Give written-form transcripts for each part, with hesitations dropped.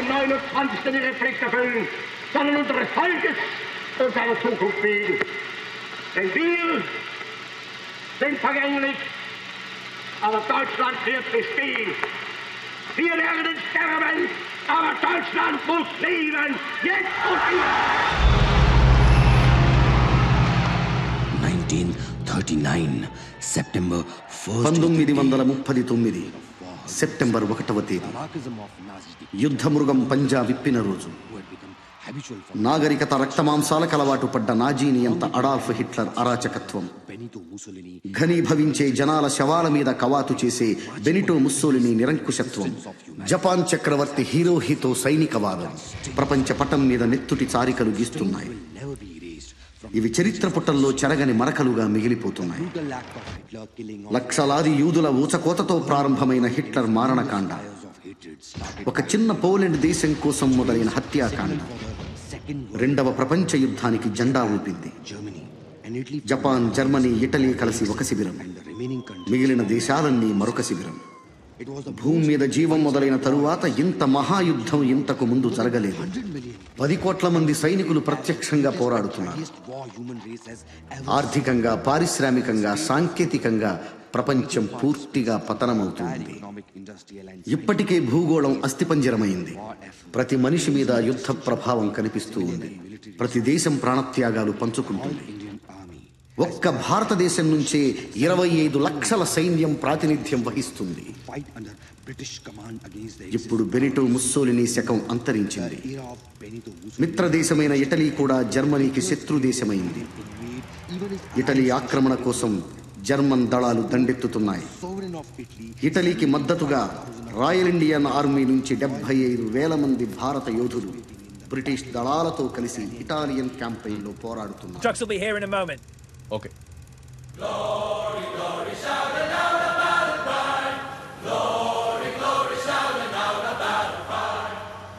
29. ihre Pflicht erfüllen, sondern unseres Volkes und seiner Zukunft wegen. Denn wir sind vergänglich, aber Deutschland wird bestehen. Wir werden sterben, aber Deutschland muss leben, jetzt und immer. 1939 September 1939 September 1వ తేదీ యుద్ధమృగం పంజా విప్పిన రోజు. నాగరికత రక్తమాంసాలకు అలవాటు పడ్డ Nazi నియంత Adolf Hitler అరాచకత్వం, ఘనీభవించే జనాల శవాల మీద కవాతు చేసే బెనిటో ముస్సోలిని నిరంకుశత్వం, జపాన్ చక్రవర్తి హిరోహితో సైనికవాదం ప్రపంచ పటం మీద నెత్తుటి చారికలు గీస్తున్నాయి. ఇవి చరిత్ర పుటల్లో చెరగని మరకలుగా మిగిలిపోతున్నాయి. లక్షలాది యూదుల ఊచకోతతో ప్రారంభమైన హిట్లర్ మారణకాండ, ఒక చిన్న పోలెండ్ దేశం కోసం మొదలైన హత్యాకాండ రెండవ ప్రపంచ యుద్ధానికి జెండా ఊపింది. జపాన్, జర్మనీ, ఇటలీ కలిసి ఒక శిబిరం, మిగిలిన దేశాలన్నీ మరొక శిబిరం. భూమి మీద జీవం మొదలైన తరువాత ఇంత మహాయుద్ధం ఇంతకు ముందు జరగలేదు. 10 కోట్ల మంది సైనికులు ప్రత్యక్షంగా పోరాడుతున్నారు. ఆర్థికంగా, పారిశ్రామికంగా, సాంకేతికంగా ప్రపంచం పూర్తిగా పతనమవుతుంది. ఇప్పటికే భూగోళం అస్థిపంజరమైంది. ప్రతి మనిషి మీద యుద్ధ ప్రభావం కనిపిస్తూ ఉంది. ప్రతి దేశం ప్రాణత్యాగాలు పంచుకుంటుంది. ఒక్క భారతదేశం నుంచే 25 లక్షల సైన్యం ప్రాతినిధ్యం వహిస్తుంది. ఇప్పుడు బెనిటో ముస్సోలిని శకం అంతరించింది. మిత్రదేశమైన ఇటలీ కూడా జర్మనీకి శత్రుదేశమైంది. ఇటలీ ఆక్రమణ కోసం జర్మన్ దళాలు దండెత్తుతున్నాయి. ఇటలీకి మద్దతుగా రాయల్ ఇండియన్ ఆర్మీ నుంచి 75,000 మంది భారత యోధులు బ్రిటిష్ దళాలతో కలిసి ఇటాలియన్ క్యాంపెయిన్లో పోరాడుతున్నారు. Okay. Glory, glory, shout it out about the pride. Glory, glory, shout it out about the pride.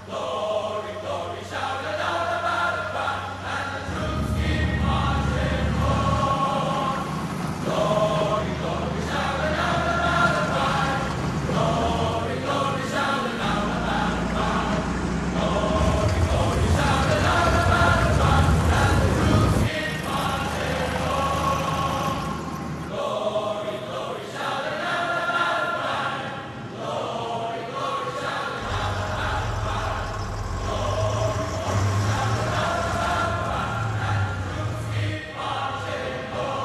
Glory, glory, shout it out about the pride. And the troops keep marching on. Glory, glory, shout it out about the pride. Glory, glory, shout it out about the pride. Glory, glory, shout it out about the pride. And the troops keep marching on. Glory, glory, shout it out about the pride. Glory, glory, shout it out about the pride. Glory, glory, shout it out about the pride. And the troops keep marching on.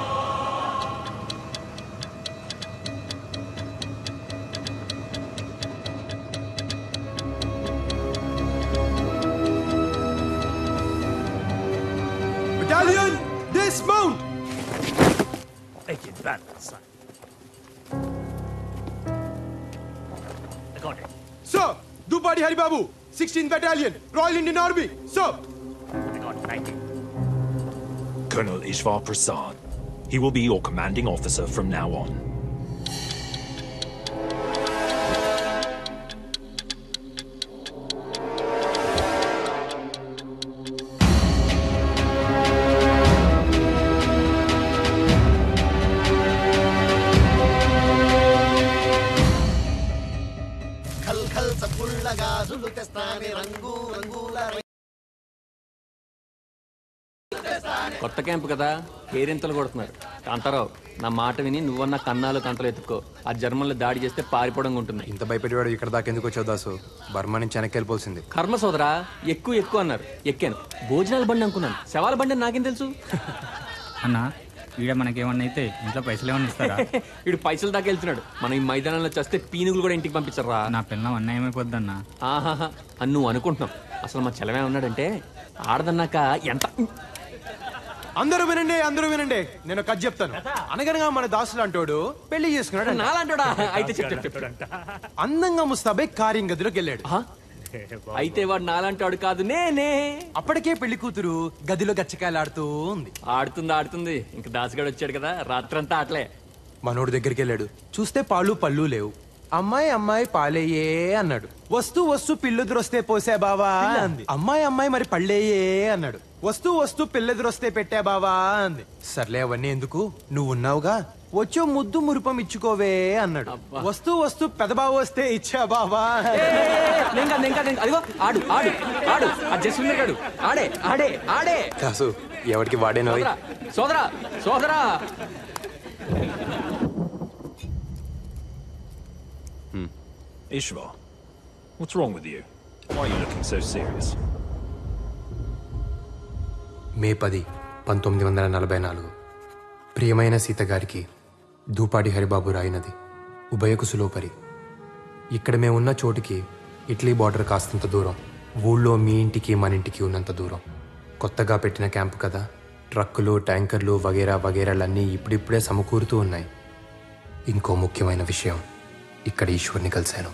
Battalion, dismount! Make it battle, son. I got it. Sir, Dupadi Hari Babu, 16th Battalion, Royal Indian Army. Sir. I got 19. Colonel Ishwar Prasad. He will be your commanding officer from now on. కొత్త camp కదా, కేరింతలు కొడుతున్నారు. కాంతారావు, నా మాట విని నువ్వన్న కన్నాలు కంతలు ఎత్తుకో. ఆ జర్మన్లు దాడి చేస్తే పారిపోవడం ఉంటుంది. ఇంత భయపెట్టేవాడు ఇక్కడ దాకా ఎందుకు వచ్చావు దాసు? బర్మా నుంచి వెనక్కి వెళ్ళిపోవాల్సింది. కర్మ సోదరా, ఎక్కువ అన్నారు. ఎక్కాను. భోజనాల బండి అనుకున్నాను, శవాల బండి నాకేం తెలుసు? అన్నా, వీడ మనకేమన్నా అయితే ఇంట్లో పైసలు ఏమన్నా ఇస్తారా? వీడు పైసలు దాకా వెళ్తున్నాడు. మనం ఈ మైదానంలో చేస్తే పీనుగులు కూడా ఇంటికి పంపించరా? నా పిల్లం అన్యాయమైపోద్దన్నా. ఆహాహా అని నువ్వు అనుకుంటున్నావు. అసలు మా చెలవే ఉన్నాడంటే ఆడదన్నాక ఎంత. అందరూ వినండి, నేను కథ చెప్తాను. అనగనగా మన దాసులు అంటాడు పెళ్లి చేసుకున్నాడు. నాలంటాడా? అయితే చెప్పు. అందంగా ముస్తాబై కార్యం గదిలోకి వెళ్ళాడు. అయితే వాడు నాలంటాడు కాదు, నేనే. అప్పటికే పెళ్లి కూతురు గదిలో గచ్చకాయలు ఉంది. ఆడుతుంది. ఇంక దాసుగాడు వచ్చాడు కదా, రాత్రంతా ఆటలే. మనోడు దగ్గరికి వెళ్ళాడు. చూస్తే పాలు పళ్ళు లేవు. అమ్మాయి పాలేయే అన్నాడు. వస్తూ పిల్లెదురొస్తే పోసే బావా అంది. అమ్మాయి మరి పళ్ళేయే అన్నాడు. వస్తూ పిల్లెదురొస్తే పెట్టా బావా అంది. సర్లే అవన్నీ ఎందుకు, నువ్వు ఉన్నావుగా వచ్చో ముద్దు మురుపం ఇచ్చుకోవే అన్నాడు. వస్తూ వస్తూ పెదబావ వస్తే ఇచ్చా బావా. అదిగో ఆడు ఆడు ఆడు ఆ జస్విందర్ గాడు ఆడే ఆడే ఆడే. కాసు ఎవరికి వాడేనో. సోదరా సోదరా. Ishvar, what's wrong with you? Why are you looking so serious? మే 10, 1944 ప్రియమైన సీత గారికి దూపాడి హరిబాబు రాయినది ఉభయకుసులోపరి. ఇక్కడ మేమున్న చోటుకి ఇటలీ బార్డర్ కాస్తంత దూరం, ఊళ్ళో మీ ఇంటికి మన ఇంటికి ఉన్నంత దూరం. కొత్తగా పెట్టిన క్యాంపు కదా, ట్రక్కులు ట్యాంకర్లు వగేరా వగేరాలన్నీ ఇప్పుడిప్పుడే సమకూరుతూ ఉన్నాయి. ఇంకో ముఖ్యమైన విషయం, ఇక్కడ ఈశ్వర్ని కలిశాను.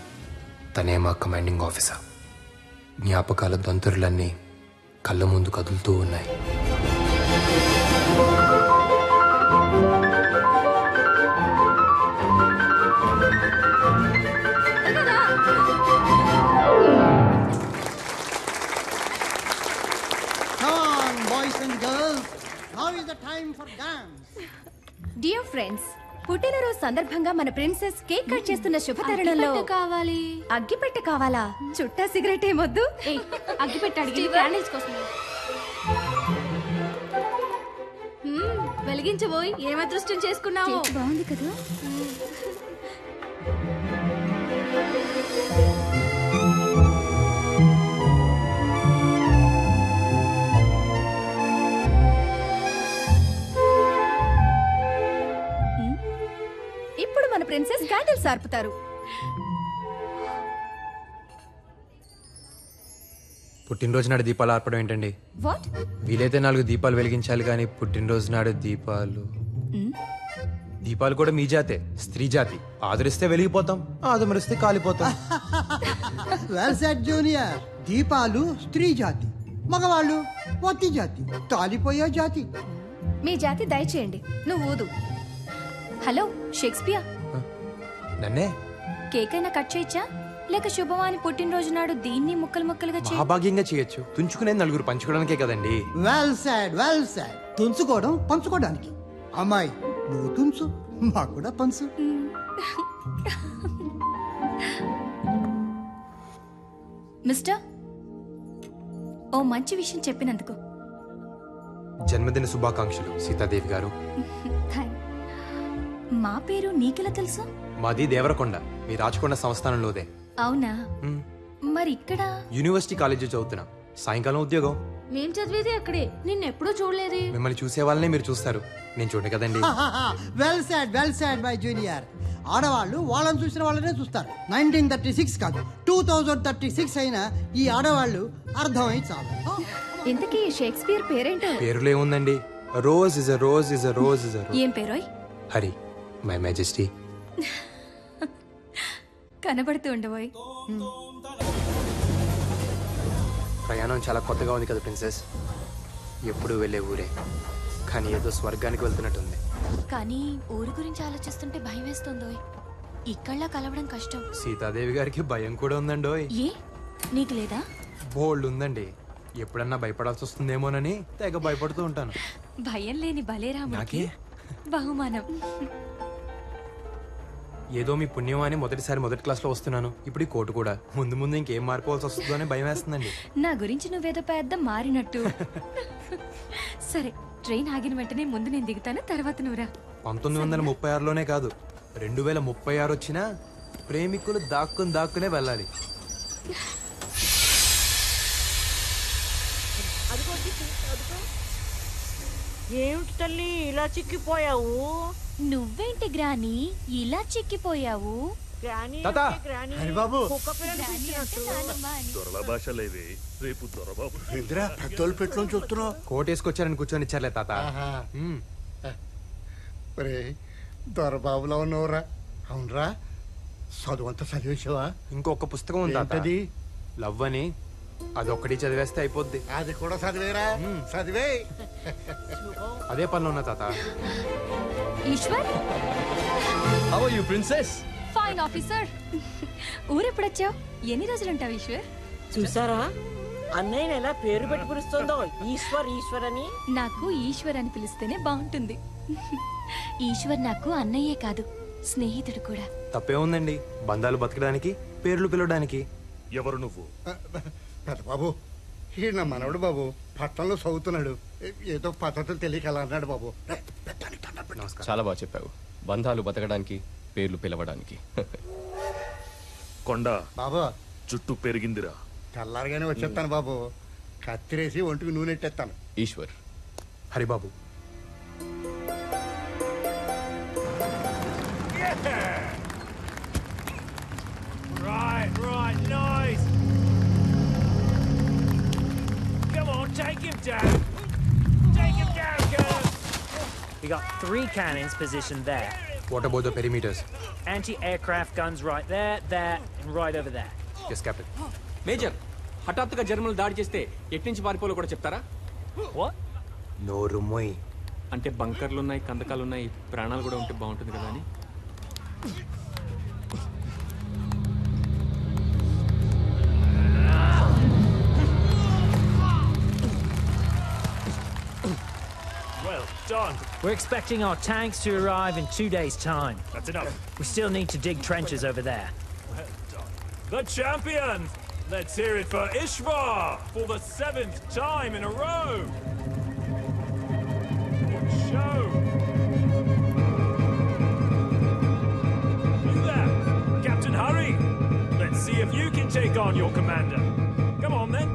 తనే మా కమాండింగ్ ఆఫీసర్. జ్ఞాపకాల దంతురులన్నీ కళ్ళ ముందు కదులుతూ ఉన్నాయి. డియర్ ఫ్రెండ్స్, పుట్టినరోజు సందర్భంగా మన ప్రిన్సెస్ కేక్ కట్ చేస్తున్న శుభతరుణంలో కావాలి. అగ్గిపెట్టె కావాలా? చుట్టా సిగరెట్ ఏమొద్దు. అగ్గిపెట్టె అడిగి క్యాండిల్స్ కోసం వెలిగించబోయి ఏం అదృష్టం చేసుకున్నావు. బాగుంది కదా. ఇప్పుడు మన ప్రిన్సెస్ క్యాండిల్స్ ఆర్పుతారు. పుట్టినరోజు నాడు దీపాలు ఆర్పడం ఏంటండి? వాట్? వీలైతే 4 దీపాలు వెలిగించాలి కానీ పుట్టినరోజు నాడు దీపాలు. దీపాలు కూడా మీ జాతే, స్త్రీ జాతి. ఆదరిస్తే వెలిగిపోతాం, ఆదమరిస్తే కాలిపోతాం. Well said junior. దీపాలు స్త్రీ జాతి, మగవాళ్ళు వత్తి జాతి, తాలిపోయే జాతి. మీ జాతి దయచేయండి. నువ్వు ఊదు. హలో షేక్స్పియర్, నన్నే కేక్ అయినా కట్ చేయొచ్చా? లేక శుభవాని పుట్టినరోజు నాడు దీన్ని ముక్కలు ముక్కలుగా మహాభాగ్యంగా చేయొచ్చు. తుంచుకునేది నలుగురు పంచుకోవడానికే కదండి. Well said, well said. తుంచుకోవడం పంచుకోవడానికి. అమ్మాయి నువ్వు తుంచు, మాకు కూడా పంచు. మిస్టర్, ఓ మంచి విషయం చెప్పినందుకు. జన్మదిన శుభాకాంక్షలు సీతాదేవి గారు. మా పేరు నీకెలా తెలుసు? మాది దేవరకొండ, మీ రాచకొండ సంస్థానంలోదే. అవునా? మరి ఇక్కడ యూనివర్సిటీ కాలేజీ చదువుతున్నా. సాయంకాలం ఉద్యోగం. మేం చదివేది అక్కడే, నిన్నెప్పుడూ చూడలేదే. మిమ్మల్ని చూసే వాళ్ళనే మీరు చూస్తారు, నేను చూడను కదండి. Well said, well said my junior. ఆడవాళ్ళు వాళ్ళని చూసిన వాళ్ళనే చూస్తారు. 1936 కాదు, 2036 అయినా ఈ ఆడవాళ్ళు అర్థమై చాలు. ఇంతకీ షేక్స్పియర్ పేరేంటో? పేరులో ఏముందండి? Rose is a rose is a rose is a rose. ఏం పేరోయ్? Hari, my majesty. కనబడుతూ ఉండబోయ్. ప్రయాణం చాలా కొత్తగా ఉంది కదా ప్రిన్సెస్. ఎప్పుడు వెళ్ళే ఊరే, కానీ ఏదో స్వర్గానికి వెళ్తున్నట్టుంది. కానీ ఊరి గురించి ఆలోచిస్తుంటే భయం వేస్తుందోయ్. ఇక్కడలా కలవడం కష్టం. సీతాదేవి గారికి భయం కూడా ఉందండోయ్. ఏ, నీకు లేదా? బోల్డ్ ఉందండి. ఎప్పుడన్నా భయపడాల్సి వస్తుందేమోనని తెగ భయపడుతూ ఉంటాను. భయం లేని బలేరాముడికి బహుమానం. ఏదో మీ పుణ్యం అని మొదటిసారి మొదటి క్లాస్లో వస్తున్నాను. ఇప్పుడు ఈ కోటు కూడా. ముందు ముందు ఇంకేం మారిపోవాల్సి వస్తుందో అని భయం వేస్తుందండి. నా గురించి నువ్వేదో పెద్ద మారినట్టు. సరే, ట్రైన్ ఆగిన వెంటనే ముందు నేను దిగుతాను, తర్వాత నువ్వురా. 1936లోనే కాదు, 2036 వచ్చినా ప్రేమికులు దాక్కునే వెళ్ళాలి. ఏమిటి తల్లి ఇలా చిక్కిపోయావు? నువ్వేంటి గ్రాని ఇలా చిక్కిపోయావు? కోటేసుకొచ్చారని కూర్చొని ఇచ్చారులే తాత. దొరబాబులో ఉన్నవరా? అవునరా, చదువు అంతా చదివేసావా? ఇంకొక పుస్తకం ఉంది లవ్ అని, అదొక్కటి చదివేస్తే అయిపోద్ది. అది కూడా చదివేరా? చదివే. అదే పనిలో ఉన్నా తాత. Eshwar, how are you princess? Fine officer. ఊరెప్పుడొచ్చావు? ఎన్ని రోజులుంటావు ఈశ్వర్? చూసారా, అన్నయ్య ఎలా పేరు పెట్టి పిలుస్తుందో ఈశ్వర్ ఈశ్వర్ అని. నాకు ఈశ్వర్ అని పిలిస్తేనే బాగుంటుంది. ఈశ్వర్ నాకు అన్నయ్యే కాదు, స్నేహితుడు కూడా. తప్పే ఉందండి, బంధాలు బతకడానికి, పేర్లు పిలవడానికి. ఎవరు నువ్వు? పెద్ద బాబు, ఈ నా మనవడు బాబు పట్టణంలో చదువుతున్నాడు. ఏదో పద్ధతులు తెలియక అలా అన్నాడు బాబు. చాలా బాగా చెప్పావు. బంధాలు బతకడానికి, పేర్లు పిలవడానికి. కొండ బాబు చుట్టూ పెరిగిందిరా. తెల్లారగానే వచ్చేస్తాను బాబు. కత్తిరేసి ఒంటికి నూనె ఎట్టేస్తాను. Eshwar. Haribabu. Right, nice. Come on, take him down. Take him down, girl. We got 3 cannons positioned there. What about the perimeters? Anti-aircraft guns right there, there, and right over there. Yes, Captain. Major, హఠాత్తుగా జర్మన్లు దాడి చేస్తే ఎట్నుంచి పారిపోలో కూడా చెప్తారా? నోరు మొయ్. అంటే బంకర్లున్నాయి, కందకాలున్నాయి, ప్రాణాలు కూడా ఉంటే బాగుంటుంది కదా అని. Well done. We're expecting our tanks to arrive in 2 days' time. That's enough. We still need to dig trenches over there. Well done. The champion! Let's hear it for Ishvar for the 7th time in a row. Good show. You there, Captain Hurry. Let's see if you can take on your commander. Come on then.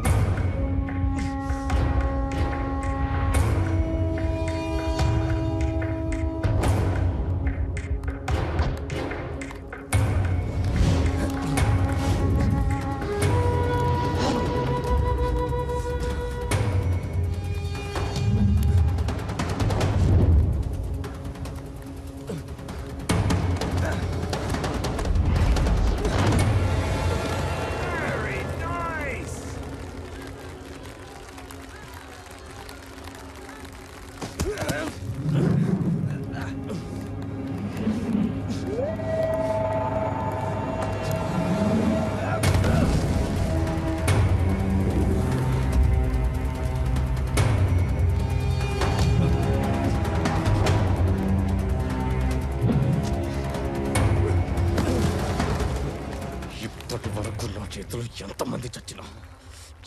చేతులు ఎంతమంది చచ్చినా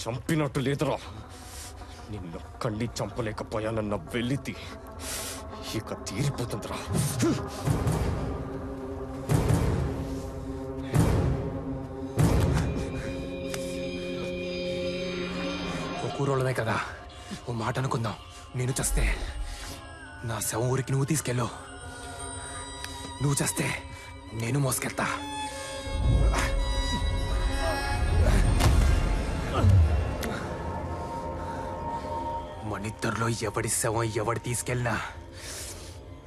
చంపినట్టు లేదురా. నిన్నొక్కడిని చంపలేకపోయానన్న వెలితి ఇక తీరిపోతుందిరా. ఓ కూరోళ్ళమే కదా, ఓ మాట అనుకుందాం. నేను చస్తే నా శవం ఊరికి నువ్వు తీసుకెళ్ళు, నువ్వు చస్తే నేను మోసుకెళ్తా. మనిద్దరిలో ఎవడి శవం ఎవడి తీసుకెళ్ళినా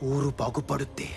ఊరు బాగుపడుద్ది.